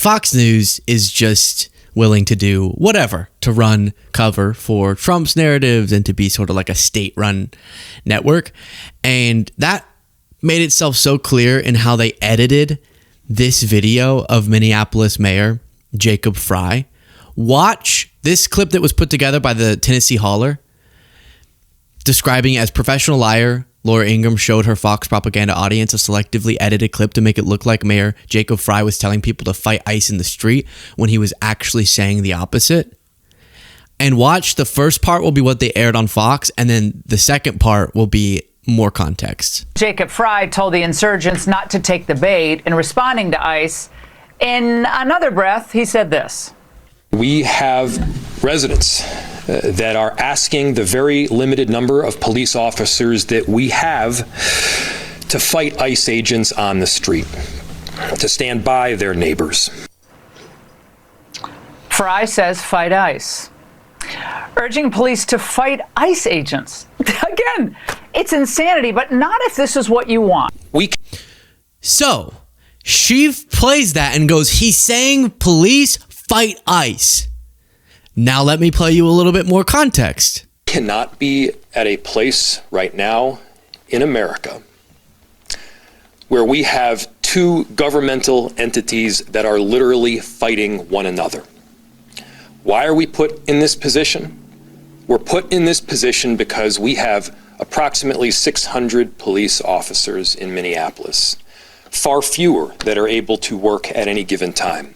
Fox News is just willing to do whatever to run cover for Trump's narratives and to be sort of like a state-run network. And that made itself so clear in how they edited this video of Minneapolis Mayor Jacob Frey. Watch this clip that was put together by the Tennessee Holler, describing it as professional liar. Laura Ingraham showed her Fox propaganda audience a selectively edited clip to make it look like Mayor Jacob Frey was telling people to fight ICE in the street when he was actually saying the opposite. And watch, the first part will be what they aired on Fox, and then the second part will be more context. Jacob Frey told the insurgents not to take the bait in responding to ICE. In another breath, he said this. We have residents that are asking the very limited number of police officers that we have to fight ICE agents on the street, to stand by their neighbors. Frey says fight ICE, urging police to fight ICE agents. Again, it's insanity, but not if this is what you want. So she plays that and goes, he's saying police fight ICE. Now let me play you a little bit more context. Cannot be at a place right now in America where we have two governmental entities that are literally fighting one another. Why are we put in this position? We're put in this position because we have approximately 600 police officers in Minneapolis, far fewer that are able to work at any given time.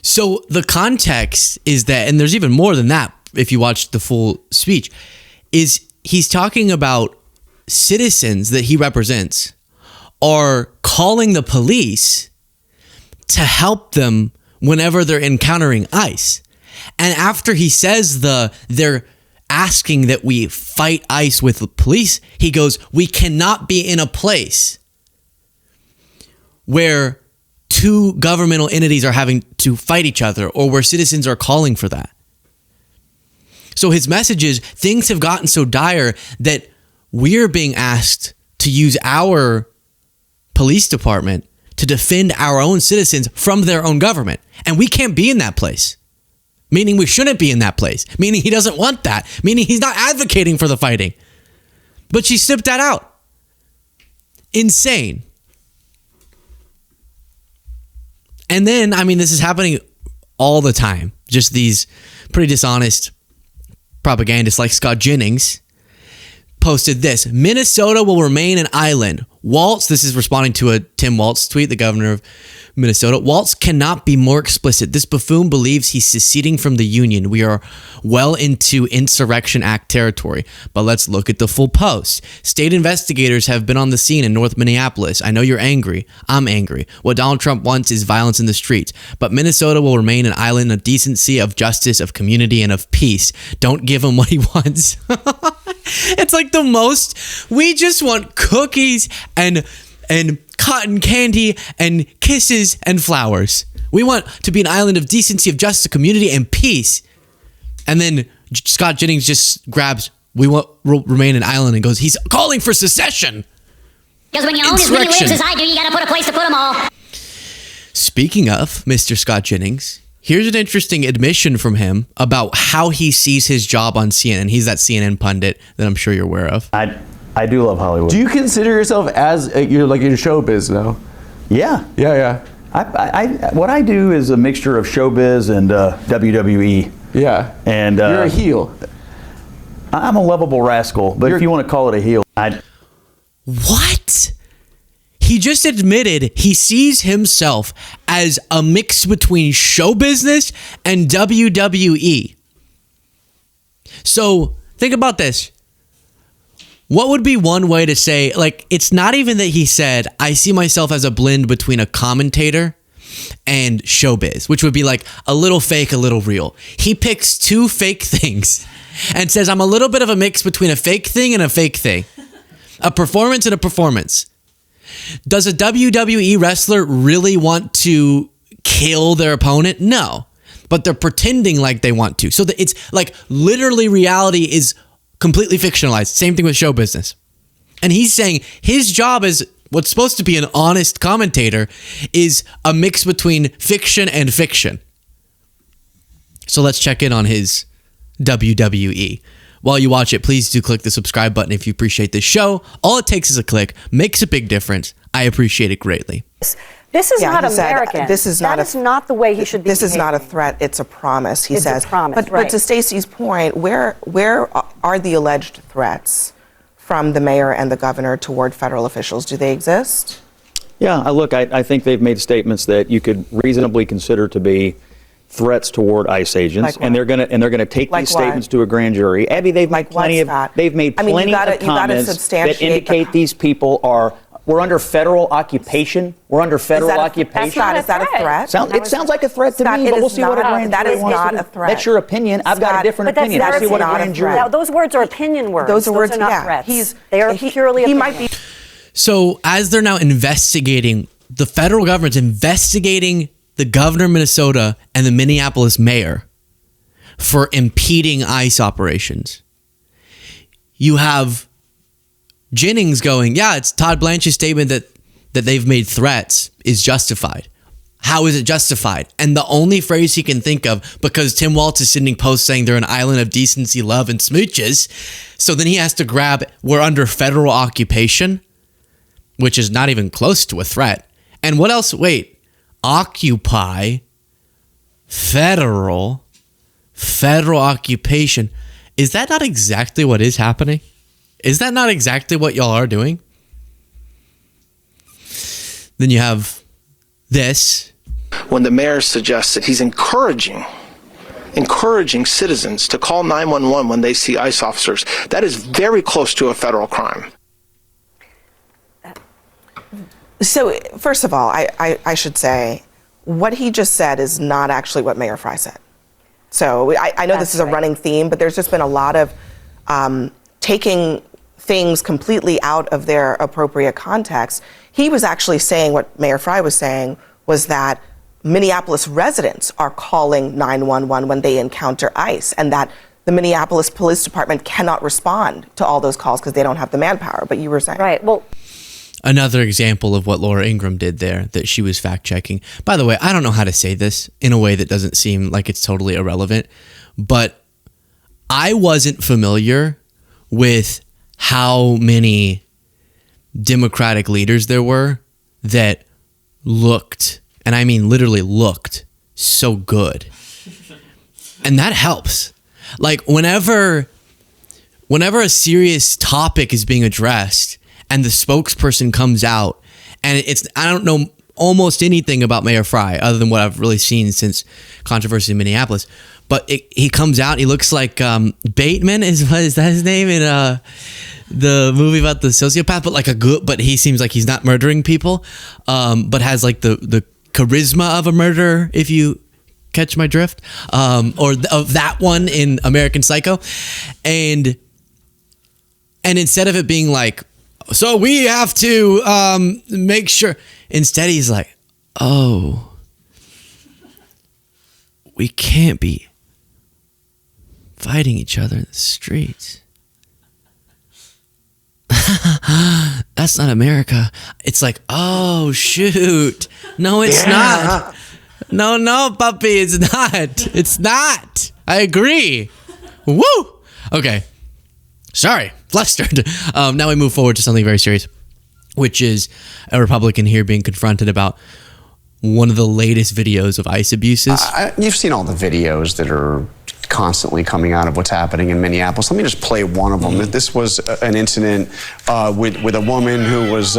So the context is that, and there's even more than that if you watch the full speech, is he's talking about citizens that he represents are calling the police to help them whenever they're encountering ICE. And after he says they're asking that we fight ICE with the police, he goes, we cannot be in a place where two governmental entities are having to fight each other or where citizens are calling for that. So his message is things have gotten so dire that we're being asked to use our police department to defend our own citizens from their own government. And we can't be in that place. Meaning we shouldn't be in that place. Meaning he doesn't want that. Meaning he's not advocating for the fighting. But she snipped that out. Insane. And then, I mean, this is happening all the time. Just these pretty dishonest propagandists like Scott Jennings posted this. Minnesota will remain an island. Waltz, this is responding to a Tim Waltz tweet, the governor of Minnesota. Waltz cannot be more explicit. This buffoon believes he's seceding from the Union. We are well into Insurrection Act territory. But let's look at the full post. State investigators have been on the scene in North Minneapolis. I know you're angry. I'm angry. What Donald Trump wants is violence in the streets. But Minnesota will remain an island of decency, of justice, of community, and of peace. Don't give him what he wants. It's like the most, we just want cookies and cotton candy and kisses and flowers. We want to be an island of decency, of justice, community, and peace. And then Scott Jennings just grabs, we want remain an island, and goes, he's calling for secession. Because when you own as many wigs as I do, you got to put a place to put them all. Speaking of Mr. Scott Jennings, here's an interesting admission from him about how he sees his job on CNN. He's that CNN pundit that I'm sure you're aware of. I do love Hollywood. Do you consider yourself as you're like in showbiz now? Yeah. Yeah. What I do is a mixture of showbiz and WWE. Yeah. And you're a heel. I'm a lovable rascal, but if you want to call it a heel, What? He just admitted he sees himself as a mix between show business and WWE. So think about this. What would be one way to say, like, it's not even that he said, I see myself as a blend between a commentator and showbiz, which would be like a little fake, a little real. He picks two fake things and says, I'm a little bit of a mix between a fake thing and a fake thing. A performance and a performance. Does a WWE wrestler really want to kill their opponent? No. But they're pretending like they want to. So that it's like literally reality is completely fictionalized. Same thing with show business. And he's saying his job as what's supposed to be an honest commentator is a mix between fiction and fiction. So let's check in on his WWE. While you watch it, please do click the subscribe button if you appreciate this show. All it takes is a click, makes a big difference. I appreciate it greatly. This is not he said, American. this is that not is not the way he should be. This is not a behaving. threat. It's a promise. He It's says. a promise, But right. to Stacey's point, where are the alleged threats from the mayor and the governor toward federal officials? Do they exist? Yeah, I think they've made statements that you could reasonably consider to be threats toward ICE agents, Like and they're what? gonna take Like these what? statements to a grand jury. Abby, they've Like made plenty what, of Scott? they've made I mean, you plenty gotta- of you gotta comments that substantiate the- indicate these people we're under federal occupation. We're under federal occupation. Scott, is that a threat? It sounds like a threat to Scott, me, it but we'll is see what a not- grand that jury is wants to not do. a threat. That's your opinion. I've got Scott, a different But that's opinion. I'll see what a not a grand jury. threat. Now, those words are opinion words. Those are words, are not yeah. threats. They are purely he opinion. might be. So as they're now investigating, the federal government's investigating the governor of Minnesota and the Minneapolis mayor for impeding ICE operations. You have Jennings going, yeah, it's Todd Blanche's statement that they've made threats is justified. How is it justified? And the only phrase he can think of, because Tim Walz is sending posts saying they're an island of decency, love, and smooches. So then he has to grab, we're under federal occupation, which is not even close to a threat. And what else? Wait, occupy, federal occupation. Is that not exactly what is happening? Is that not exactly what y'all are doing? Then you have this. When the mayor suggests that he's encouraging citizens to call 911 when they see ICE officers, that is very close to a federal crime. So, first of all, I should say, what he just said is not actually what Mayor Fry said. So I know this is a running theme, but there's just been a lot of taking things completely out of their appropriate context. He was actually saying what Mayor Fry was saying was that Minneapolis residents are calling 911 when they encounter ICE, and that the Minneapolis Police Department cannot respond to all those calls because they don't have the manpower. But you were saying. Right. Well, Another example of what Laura Ingraham did there that she was fact checking. By the way, I don't know how to say this in a way that doesn't seem like it's totally irrelevant, but I wasn't familiar with how many Democratic leaders there were that looked, and I mean literally looked, so good. And that helps. Like whenever a serious topic is being addressed and the spokesperson comes out, and I don't know almost anything about Mayor Fry other than what I've really seen since controversy in Minneapolis, but he comes out, he looks like Bateman is that his name in the movie about the sociopath, but he seems like he's not murdering people, but has like the charisma of a murderer, if you catch my drift, or of that one in American Psycho, and instead of it being like, so we have to make sure, instead he's like, oh, we can't be fighting each other in the streets. That's not America. It's like, oh shoot, no, it's not. No, puppy, it's not. It's not. I agree. Woo. Okay. Sorry, flustered. Now we move forward to something very serious, which is a Republican here being confronted about one of the latest videos of ICE abuses. You've seen all the videos that are constantly coming out of what's happening in Minneapolis. Let me just play one of them. This was an incident with a woman who was,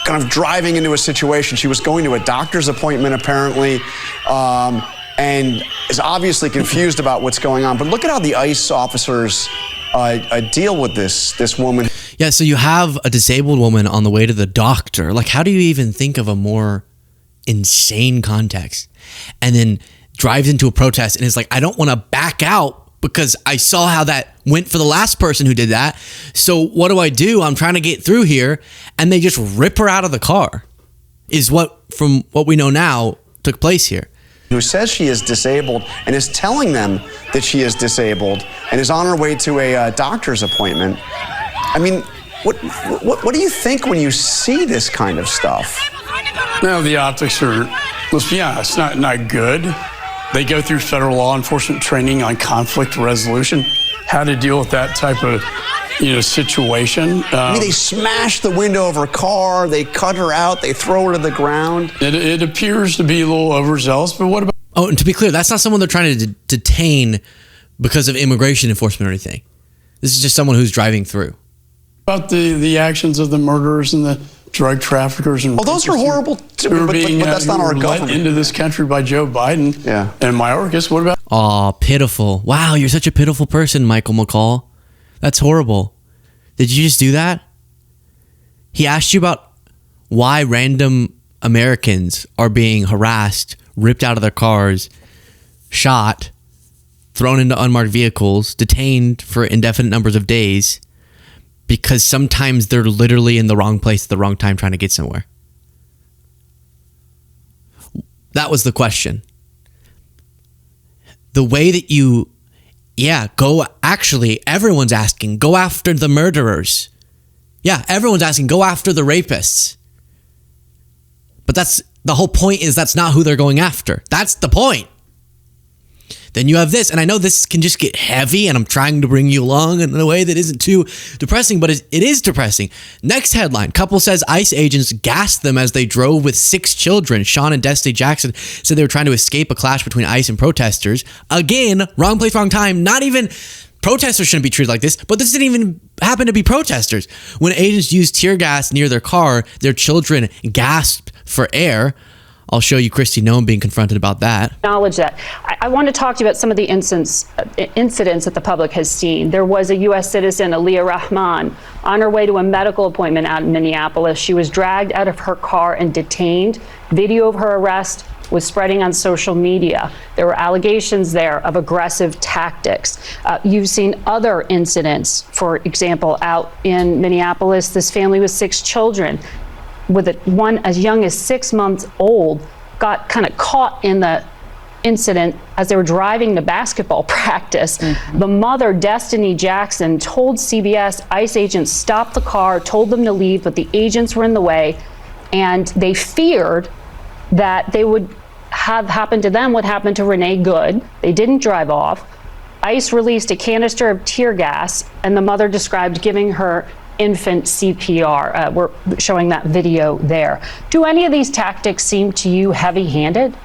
kind of driving into a situation. She was going to a doctor's appointment, apparently, and is obviously confused about what's going on. But look at how the ICE officers deal with this woman. Yeah, so you have a disabled woman on the way to the doctor. Like, how do you even think of a more insane context? And then drives into a protest and is like, I don't want to back out because I saw how that went for the last person who did that. So what do? I'm trying to get through here. And they just rip her out of the car, is what, from what we know now, took place here. who says she is disabled and is telling them that she is disabled and is on her way to a doctor's appointment. I mean, what do you think when you see this kind of stuff? No, the optics are, let's be honest, not good. They go through federal law enforcement training on conflict resolution, how to deal with that type of situation. I mean, they smash the window of her car, they cut her out, they throw her to the ground. It appears to be a little overzealous, but what about... Oh, and to be clear, that's not someone they're trying to detain because of immigration enforcement or anything. This is just someone who's driving through. About the actions of the murderers and the drug traffickers and... Well, those are horrible, but that's not our government. Into this country by Joe Biden and Mayorkas. What about... Aw, pitiful. Wow, you're such a pitiful person, Michael McCall. That's horrible. Did you just do that? He asked you about why random Americans are being harassed, ripped out of their cars, shot, thrown into unmarked vehicles, detained for indefinite numbers of days, because sometimes they're literally in the wrong place at the wrong time trying to get somewhere. That was the question. The way that you... Yeah, everyone's asking, go after the murderers. Yeah, everyone's asking, go after the rapists. But the whole point is that's not who they're going after. That's the point. Then you have this, and I know this can just get heavy, and I'm trying to bring you along in a way that isn't too depressing, but it is depressing. Next headline, couple says ICE agents gassed them as they drove with 6 children. Sean and Destiny Jackson said they were trying to escape a clash between ICE and protesters. Again, wrong place, wrong time. Not even protesters shouldn't be treated like this, but this didn't even happen to be protesters. When agents used tear gas near their car, their children gasped for air. I'll show you Kristi Noem being confronted about that. Acknowledge that. I want to talk to you about some of the incidents that the public has seen. There was a U.S. citizen, Aliyah Rahman, on her way to a medical appointment out in Minneapolis. She was dragged out of her car and detained. Video of her arrest was spreading on social media. There were allegations there of aggressive tactics. You've seen other incidents, for example, out in Minneapolis, this family with 6 children, with one as young as 6 months old, got kind of caught in the incident as they were driving to basketball practice. The mother, Destiny Jackson, told CBS ICE agents stopped the car, told them to leave, but the agents were in the way, and they feared that they would have happened to them what happened to Renee Good. They didn't drive off. ICE released a canister of tear gas, and the mother described giving her infant CPR. We're showing that video there. Do any of these tactics seem to you heavy-handed?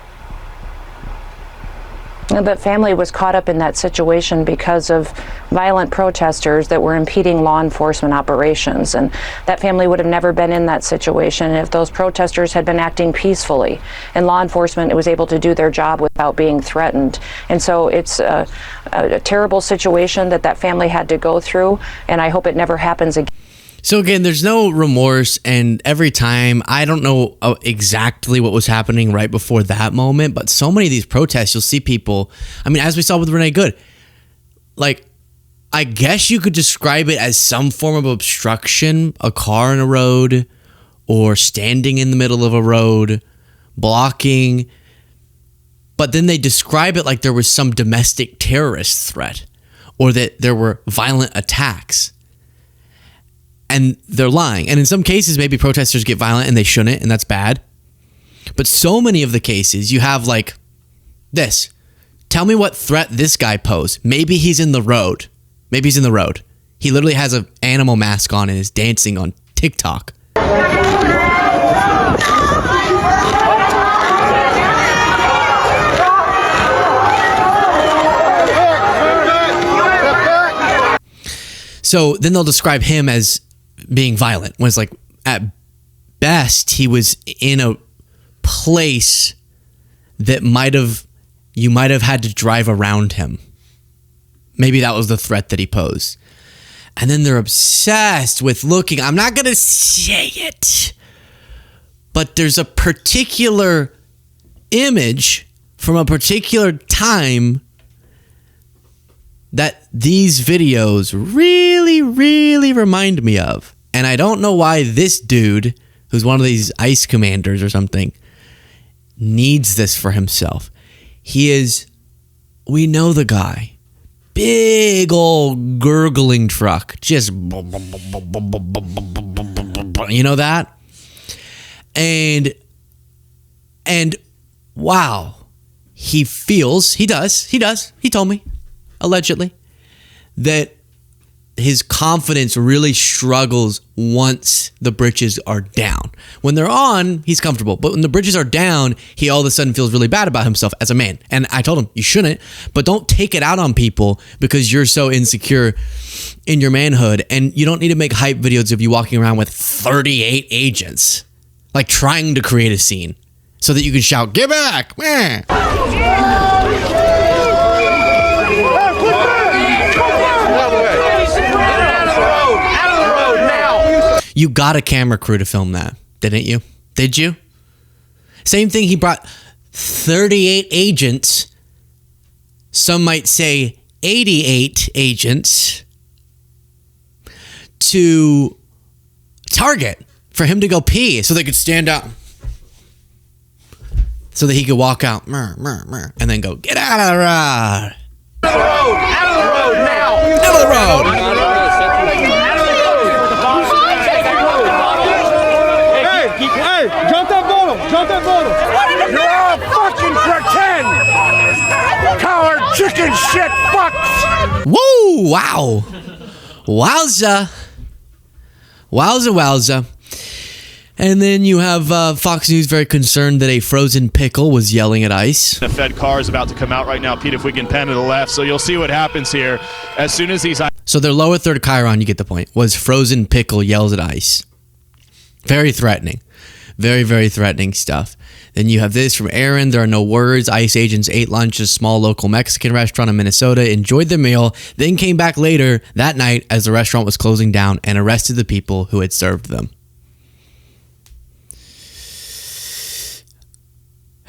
That family was caught up in that situation because of violent protesters that were impeding law enforcement operations. And that family would have never been in that situation if those protesters had been acting peacefully. And law enforcement was able to do their job without being threatened. And so it's a terrible situation that family had to go through. And I hope it never happens again. So again, there's no remorse, and every time, I don't know exactly what was happening right before that moment, but so many of these protests, you'll see people, I mean, as we saw with Renee Good, like, I guess you could describe it as some form of obstruction, a car in a road, or standing in the middle of a road, blocking, but then they describe it like there was some domestic terrorist threat, or that there were violent attacks. And they're lying. And in some cases, maybe protesters get violent and they shouldn't, and that's bad. But so many of the cases, you have like this. Tell me what threat this guy posed. Maybe he's in the road. Maybe he's in the road. He literally has an animal mask on and is dancing on TikTok. So then they'll describe him as being violent, when it's like, at best, he was in a place that you might have had to drive around him. Maybe that was the threat that he posed. And then they're obsessed with looking, I'm not going to say it, but there's a particular image from a particular time that these videos really, really remind me of. And I don't know why this dude, who's one of these ICE commanders or something, needs this for himself. we know the guy. Big old gurgling truck. Just, you know that? And wow, he told me, allegedly, that his confidence really struggles once the britches are down. When they're on, he's comfortable. But when the britches are down, he all of a sudden feels really bad about himself as a man. And I told him, you shouldn't, but don't take it out on people because you're so insecure in your manhood. And you don't need to make hype videos of you walking around with 38 agents, like trying to create a scene so that you can shout, "Get back!" You got a camera crew to film that, didn't you? Did you? Same thing, he brought 38 agents. Some might say 88 agents to Target for him to go pee so they could stand up. So that he could walk out, and then go, "Get out of the road. Out of the road. Out of the road now. Out of the road." Hey, drop that bottle! Drop that bottle! You're all fucking pretend! Coward chicken shit fucks! Woo! Wow! Wowza! Wowza. And then you have Fox News very concerned that a frozen pickle was yelling at ICE. The Fed car is about to come out right now, Pete, if we can pan to the left. So you'll see what happens here. As soon as these... So their lower third chyron, you get the point, was frozen pickle yells at ICE. Very threatening. Very, very threatening stuff. Then you have this from Aaron. There are no words. ICE agents ate lunch at a small local Mexican restaurant in Minnesota, enjoyed the meal, then came back later that night as the restaurant was closing down and arrested the people who had served them.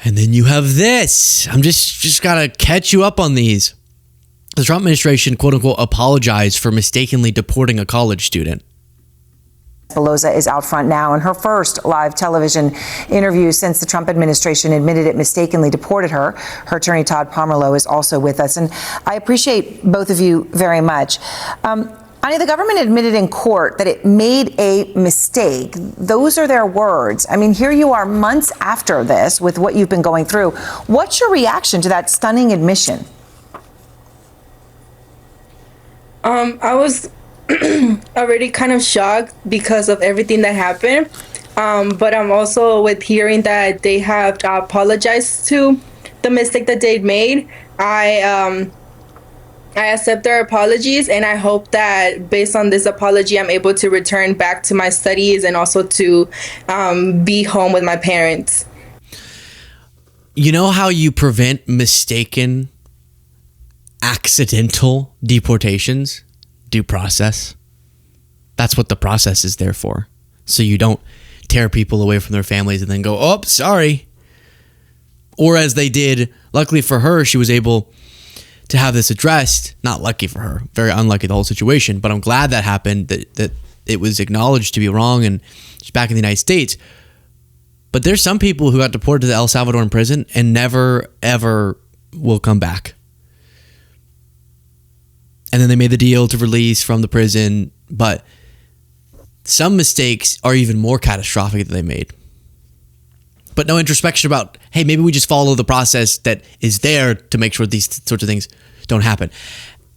And then you have this. I'm just gotta catch you up on these. The Trump administration, quote unquote, apologized for mistakenly deporting a college student. Pelosi is out front now in her first live television interview since the Trump administration admitted it mistakenly deported her. Her attorney, Todd Pomerleau, is also with us. And I appreciate both of you very much. Anya, the government admitted in court that it made a mistake. Those are their words. I mean, here you are months after this with what you've been going through. What's your reaction to that stunning admission? I was already kind of shocked because of everything that happened. But I'm also with hearing that they have apologized to the mistake that they made. I accept their apologies, and I hope that based on this apology, I'm able to return back to my studies and also to be home with my parents. You know how you prevent mistaken, accidental deportations? Due process. That's what the process is there for. So you don't tear people away from their families and then go, "Oh, sorry." Or as they did, luckily for her, she was able to have this addressed. Not lucky for her, very unlucky, the whole situation, but I'm glad that happened, that it was acknowledged to be wrong and she's back in the United States. But there's some people who got deported to the El Salvadoran prison and never, ever will come back. And then they made the deal to release from the prison, but some mistakes are even more catastrophic that they made. But no introspection about, hey, maybe we just follow the process that is there to make sure these sorts of things don't happen.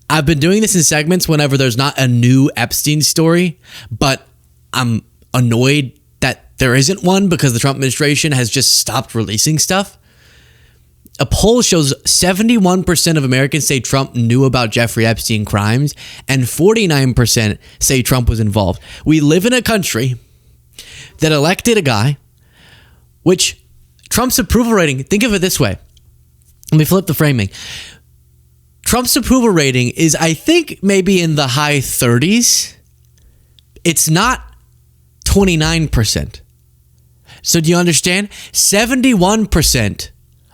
I've been doing this in segments whenever there's not a new Epstein story, but I'm annoyed that there isn't one because the Trump administration has just stopped releasing stuff. A poll shows 71% of Americans say Trump knew about Jeffrey Epstein crimes, and 49% say Trump was involved. We live in a country that elected a guy, which Trump's approval rating, think of it this way. Let me flip the framing. Trump's approval rating is, I think, maybe in the high 30s. It's not 29%. So do you understand? 71%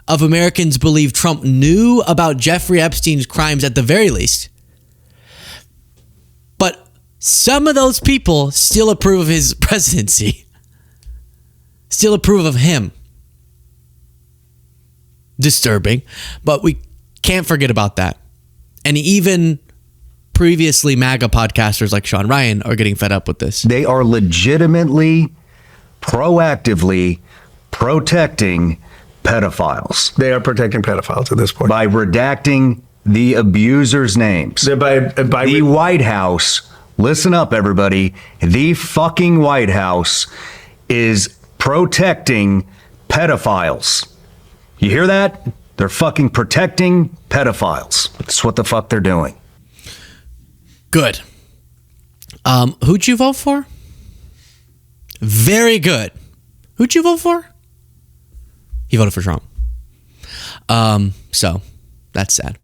of Americans believe Trump knew about Jeffrey Epstein's crimes at the very least. But some of those people still approve of his presidency. Still approve of him. disturbing, but we can't forget about that. And even previously MAGA podcasters like Sean Ryan are getting fed up with this. They are legitimately, proactively protecting pedophiles. They are protecting pedophiles at this point. By redacting the abusers' names. The White House, listen up everybody, the fucking White House is protecting pedophiles. You hear that? They're fucking protecting pedophiles. That's what the fuck they're doing. Good. Who'd you vote for? Very good. Who'd you vote for? He voted for Trump. So that's sad.